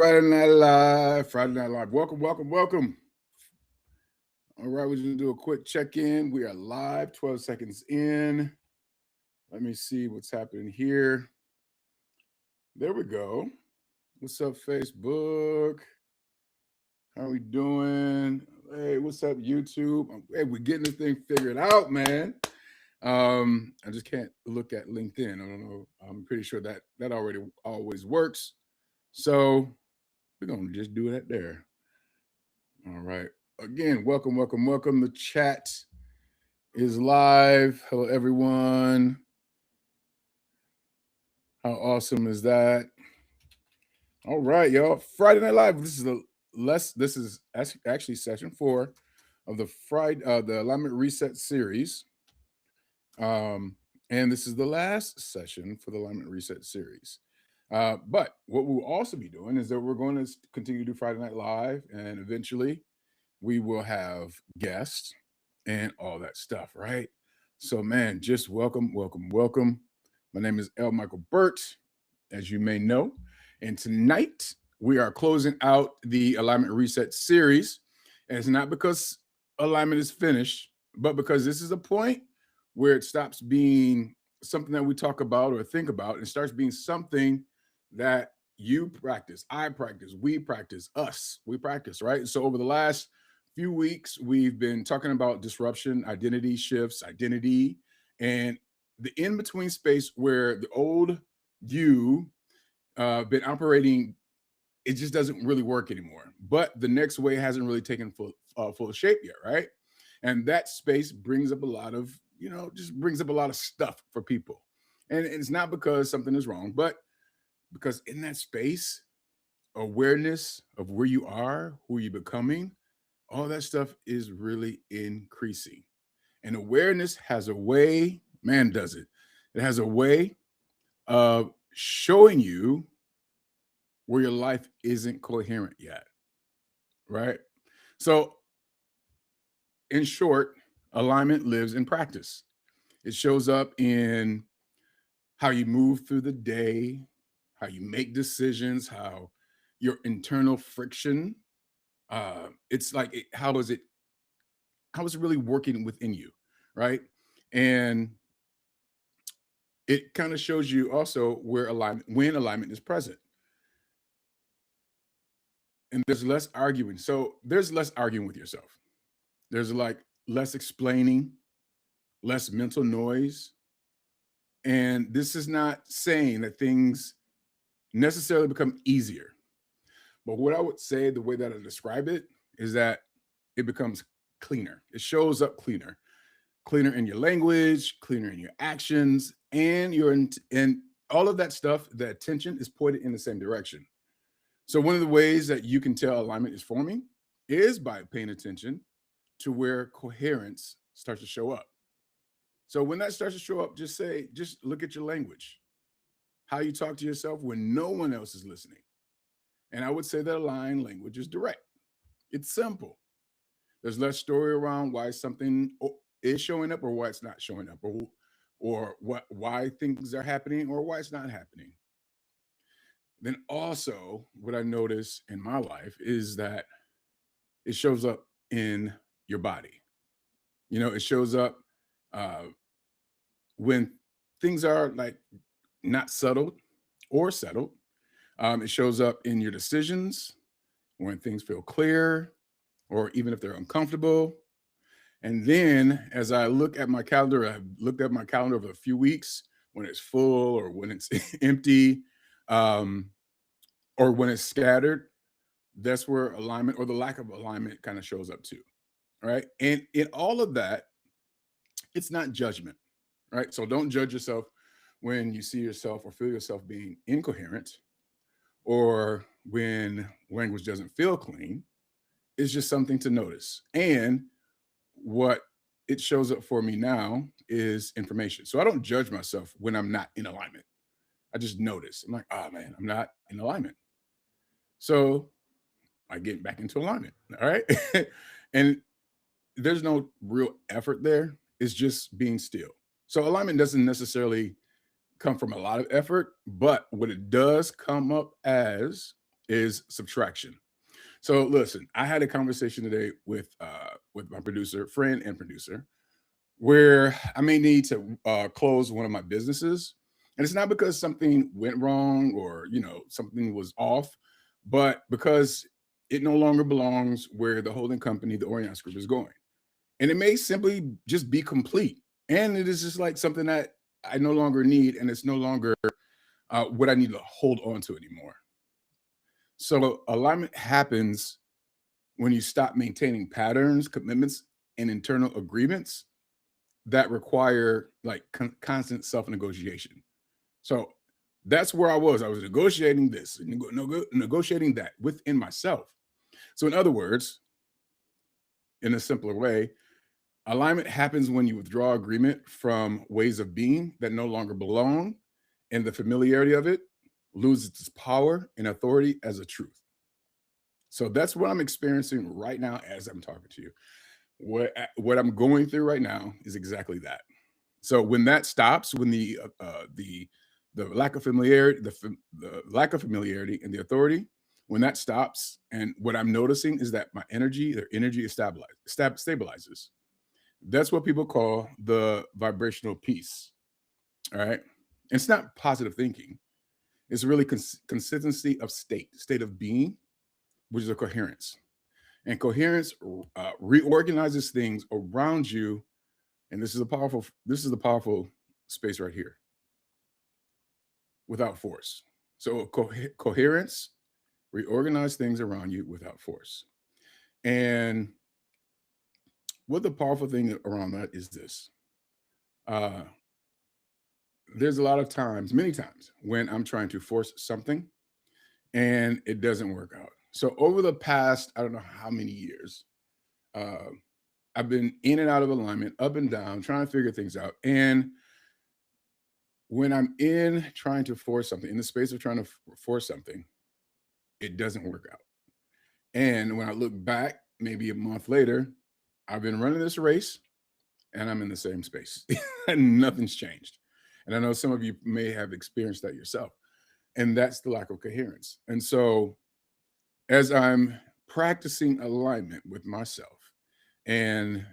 Friday Night Live. Friday Night Live. Welcome, welcome, welcome. All right, we're going to do a quick check-in. We are live, 12 seconds in. Let me see what's happening here. There we go. What's up, Facebook? How we doing? Hey, what's up, YouTube? Hey, we're getting this thing figured out, man. I just can't look at LinkedIn. I don't know. I'm pretty sure that already always works. So we're going to just do that there. All right. Again, welcome, welcome, welcome. The chat is live. Hello, everyone. How awesome is that? All right, y'all. Friday Night Live. This is actually session 4 of the Alignment Reset series. And this is the last session for the Alignment Reset series. But what we'll also be doing is that we're going to continue to do Friday Night Live, and eventually we will have guests and all that stuff, right? So, man, just welcome, welcome, welcome. My name is L. Michael Burt, as you may know. And tonight we are closing out the Alignment Reset series. And it's not because alignment is finished, but because this is a point where it stops being something that we talk about or think about and starts being something that you practice, I practice, we practice, we practice, right? So over the last few weeks, we've been talking about disruption, identity shifts, identity, and the in-between space where the old you been operating, it just doesn't really work anymore. But the next way hasn't really taken full shape yet, right? And that space brings up a lot of, just brings up a lot of stuff for people. And it's not because something is wrong, but because in that space, awareness of where you are, who you're becoming, all that stuff is really increasing. And awareness has a way, man, does it? It has a way of showing you where your life isn't coherent yet, right? So, in short, alignment lives in practice. It shows up in how you move through the day, how you make decisions, how your internal friction. It's like, how is it really working within you, right? And it kind of shows you also when alignment is present. And there's less arguing. So there's less arguing with yourself. There's like less explaining, less mental noise. And this is not saying that things necessarily become easier. But what I would say, the way that I describe it, is that it becomes cleaner. It shows up cleaner. Cleaner in your language, cleaner in your actions, and and all of that stuff. The attention is pointed in the same direction. So one of the ways that you can tell alignment is forming is by paying attention to where coherence starts to show up. So when that starts to show up, just look at your language, how you talk to yourself when no one else is listening. And I would say that aligned language is direct. It's simple. There's less story around why something is showing up or why it's not showing up, or why things are happening or why it's not happening. Then also, what I notice in my life is that it shows up in your body. It shows up uh, when things are like not settled or settled. It shows up in your decisions when things feel clear or even if they're uncomfortable. And then as I look at my calendar, I've looked at my calendar over a few weeks when it's full or when it's empty, um, or when it's scattered. That's where alignment or the lack of alignment kind of shows up too. Right. And in all of that, it's not judgment. Right. So don't judge yourself when you see yourself or feel yourself being incoherent or when language doesn't feel clean. It's just something to notice. And what it shows up for me now is information. So I don't judge myself when I'm not in alignment. I just notice. I'm like, oh man, I'm not in alignment. So I get back into alignment. All right. And there's no real effort there. It's just being still. So alignment doesn't necessarily come from a lot of effort, but what it does come up as is subtraction. So listen, I had a conversation today with my producer, friend and producer, where I may need to close one of my businesses. And it's not because something went wrong or, something was off, but because it no longer belongs where the holding company, the Orion Group, is going. And it may simply just be complete. And it is just like something that I no longer need, and it's no longer what I need to hold on to anymore. So alignment happens when you stop maintaining patterns, commitments, and internal agreements that require like constant self-negotiation. So that's where I was. I was negotiating this, negotiating that within myself. So in other words, in a simpler way, alignment happens when you withdraw agreement from ways of being that no longer belong, and the familiarity of it loses its power and authority as a truth. So that's what I'm experiencing right now as I'm talking to you. What I'm going through right now is exactly that. So when that stops, when the lack of familiarity, the lack of familiarity and the authority, when that stops, and what I'm noticing is that their energy is stabilizes. That's what people call the vibrational peace. All right, it's not positive thinking. It's really consistency of state of being, which is a coherence. And coherence reorganizes things around you, and this is the powerful space right here, without force. So coherence reorganize things around you without force. And what the powerful thing around that is this: uh, there's a lot of times, many times, when I'm trying to force something and it doesn't work out. So over the past, I don't know how many years, uh, I've been in and out of alignment, up and down, trying to figure things out. And when I'm in trying to force something, in the space of trying to force something, it doesn't work out. And when I look back, maybe a month later, I've been running this race and I'm in the same space and nothing's changed. And I know some of you may have experienced that yourself. And that's the lack of coherence. And so as I'm practicing alignment with myself and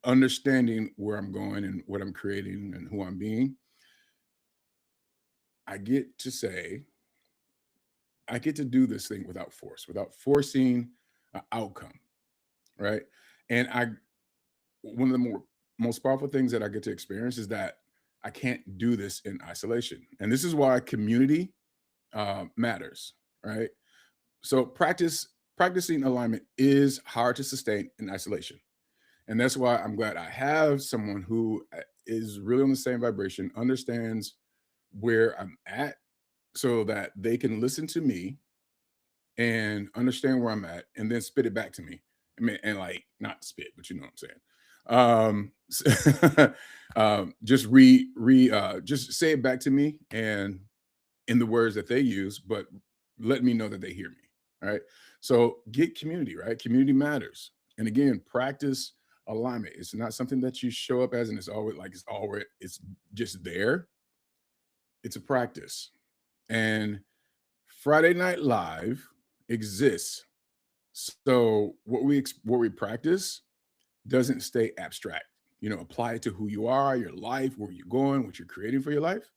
understanding where I'm going and what I'm creating and who I'm being, I get to say, I get to do this thing without force, without forcing an outcome, right? And one of the most powerful things that I get to experience is that I can't do this in isolation. And this is why community matters, right? So practicing alignment is hard to sustain in isolation. And that's why I'm glad I have someone who is really on the same vibration, understands where I'm at, so that they can listen to me and understand where I'm at and then spit it back to me. I mean, and like not spit, but you know what I'm saying. Just just say it back to me and in the words that they use, but let me know that they hear me. All right. So get community, right? Community matters. And again, practice alignment. It's not something that you show up as and it's just there. It's a practice. And Friday Night Live exists. So what we practice doesn't stay abstract. Apply it to who you are, your life, where you're going, what you're creating for your life.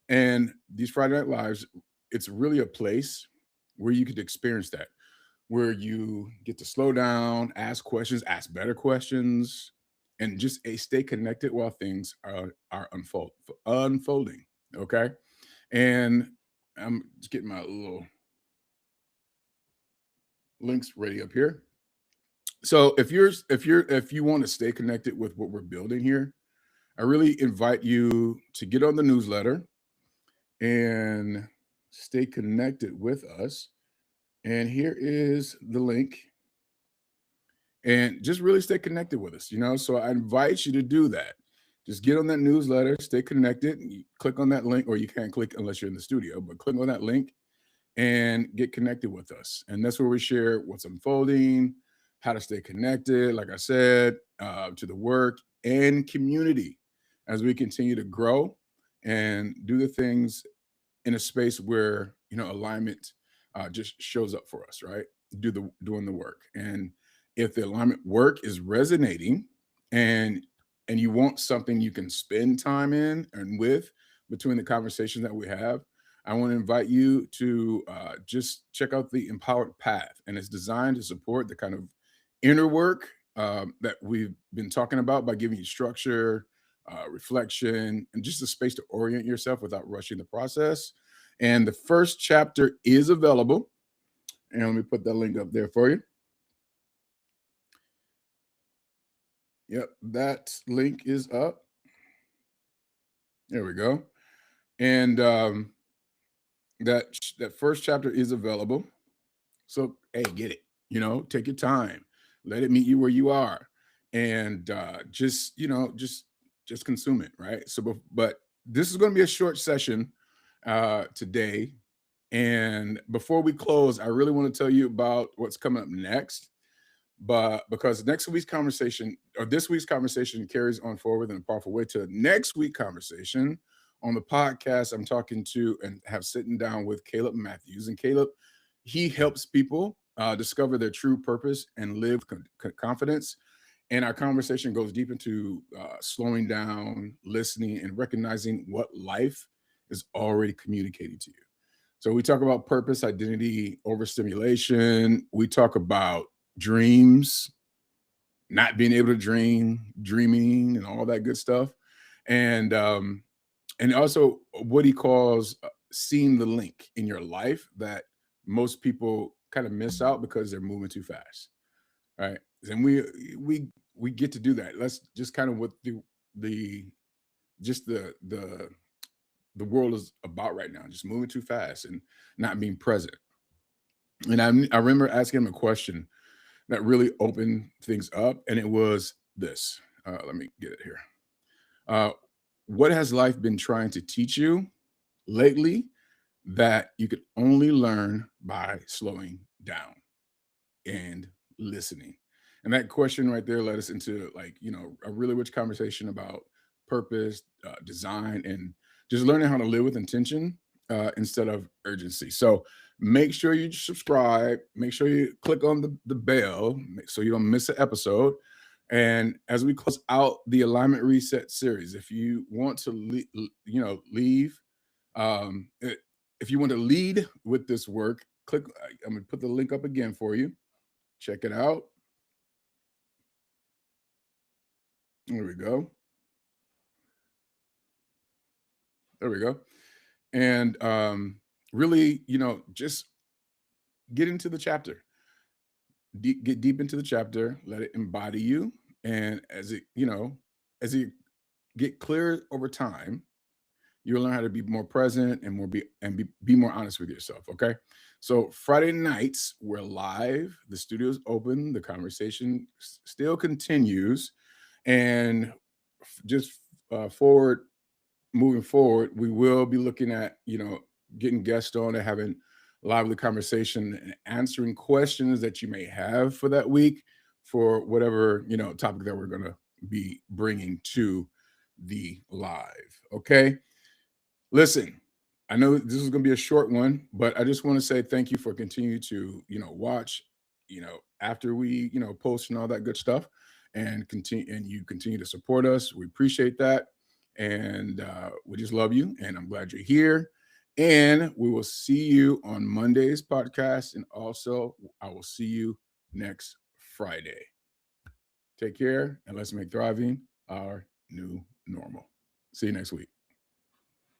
And these Friday Night Lives, it's really a place where you could experience that, where you get to slow down, ask questions, ask better questions, and just stay connected while things are unfolding. Okay. And I'm just getting my little links ready up here. So if you want to stay connected with what we're building here, I really invite you to get on the newsletter and stay connected with us. And here is the link. And just really stay connected with us. So I invite you to do that. Just get on that newsletter, stay connected, and you click on that link, or you can't click unless you're in the studio, but click on that link and get connected with us. And that's where we share what's unfolding, how to stay connected, like I said, to the work and community as we continue to grow and do the things in a space where alignment just shows up for us, right? Doing the work. And if the alignment work is resonating and you want something you can spend time in and with between the conversations that we have, I want to invite you to just check out the Empowered Path. And it's designed to support the kind of inner work that we've been talking about by giving you structure, reflection, and just a space to orient yourself without rushing the process. And the first chapter is available. And let me put that link up there for you. Yep, that link is up. There we go. And that first chapter is available. So hey, get it. Take your time. Let it meet you where you are, and just consume it, right? So, but this is going to be a short session today. And before we close, I really want to tell you about what's coming up next. But because next week's conversation or this week's conversation carries on forward in a powerful way to next week's conversation on the podcast, I'm talking to and have sitting down with Caleb Matthews. And Caleb, he helps people discover their true purpose and live confidence. And our conversation goes deep into slowing down, listening, and recognizing what life is already communicating to you. So we talk about purpose, identity, overstimulation. We talk about dreams, not being able to dream, dreaming, and all that good stuff. And also what he calls seeing the link in your life that most people kind of miss out because they're moving too fast. Right. And we get to do that. Let's just kind of what the just the world is about right now, just moving too fast and not being present. And I remember asking him a question that really opened things up, and it was this. Let me get it here. What has life been trying to teach you lately that you could only learn by slowing down and listening? And that question right there led us into a really rich conversation about purpose, design, and just learning how to live with intention instead of urgency. So make sure you subscribe. Make sure you click on the bell so you don't miss an episode. And as we close out the Alignment Reset series, if you want to leave, if you want to lead with this work, click. I'm going to put the link up again for you. Check it out. There we go. There we go. And really, just get into the chapter. Get deep into the chapter. Let it embody you. And as you get clear over time, you'll learn how to be more present and be more honest with yourself. Okay. So Friday nights, we're live. The studio's open. The conversation still continues. And just moving forward, we will be looking at, getting guests on and having lively conversation and answering questions that you may have for that week for whatever, topic that we're going to be bringing to the live. Okay. Listen, I know this is going to be a short one, but I just want to say thank you for continuing to, watch, after we, post and all that good stuff and you continue to support us. We appreciate that. And we just love you. And I'm glad you're here. And we will see you on Monday's podcast. And also, I will see you next Friday. Take care and let's make thriving our new normal. See you next week.